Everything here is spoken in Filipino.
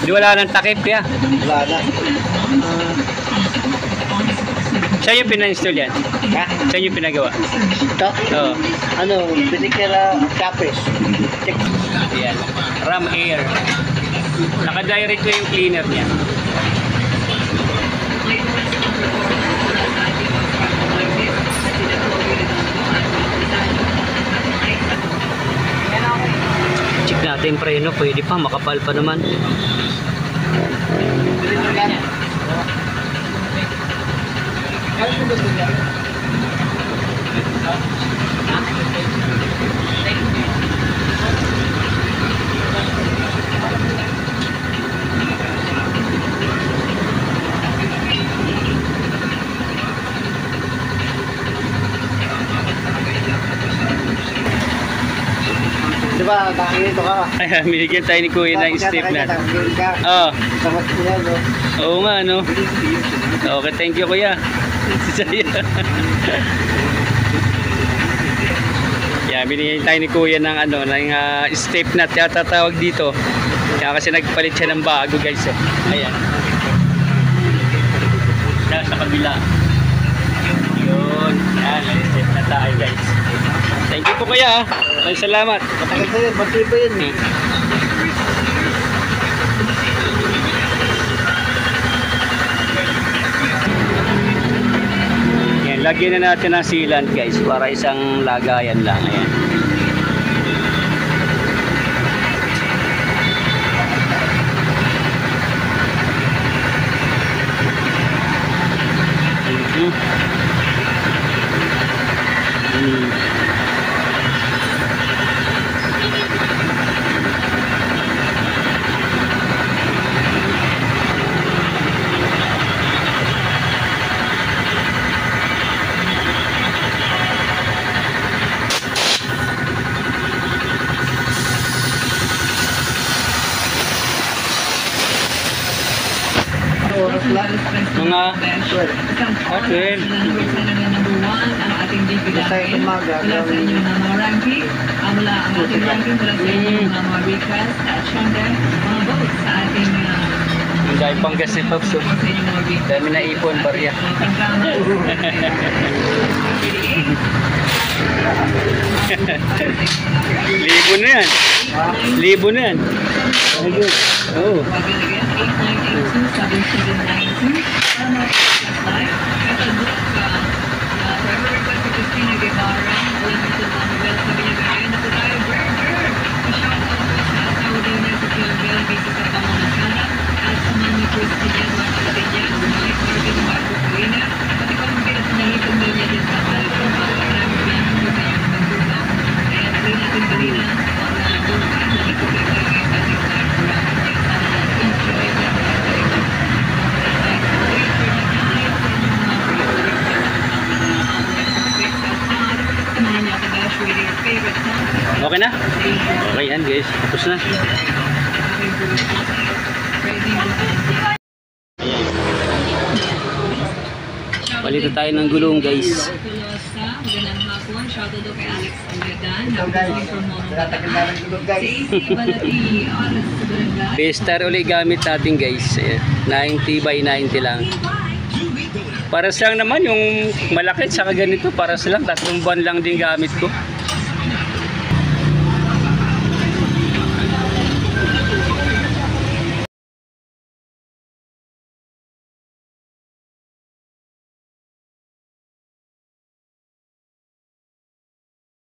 Di wala nang takip ya. Wala na. Saan yung pina-install yan? Ha? Saan yung pinagawa? Ito? Oo. Ano, pinikira kapis. Check. Ayan. Ram Air. Naka-direct ko yung cleaner niya. Check natin preno. Pwede pa. Makapal pa naman. Diba, nakikita ka. Ayan, binigyan tayo ni Kuya ng step na. Oo. Samat mo yan, no? Oo nga, no? Okay, thank you, Kuya. Yan, binigyan tayo ni Kuya ng ano, ng step na tatawag dito. Kaya kasi nagpalit siya ng bago, guys. Ayan. Sa kabila. Yun. Yan, step na tayo, guys. Thank you po, Kuya. Maraming salamat. Matagal sa'yo, battery pa yun. Yan, lagyan na natin ng sealant, guys, para isang lagayan lang. Ayan. Oras lang. Mga 12. 12. ang ating bibigyan. Basta yung umaga, Mula sa inyo na mga ranking, mula ang ating ranking, mula sa inyo mga request, at syempre, mga votes sa ating Yung dahil pang gas ni Pops. sa inyong mga request. Dami na ipon, barya. Libo na yan. Libo na yan. Oo. Okay na? Okay yan, guys. Tapos na. Palito tayo ng gulong, guys. Magandang hapon. Shoutout daw kay Alex Angedan. So guys, tatagal na ng gulog guys. P-Star ulit gamit natin, guys. Ayan, 90 by 90 lang. Paras lang naman yung malaki saka ganito. Paras lang. 3 buwan lang din gamit ko.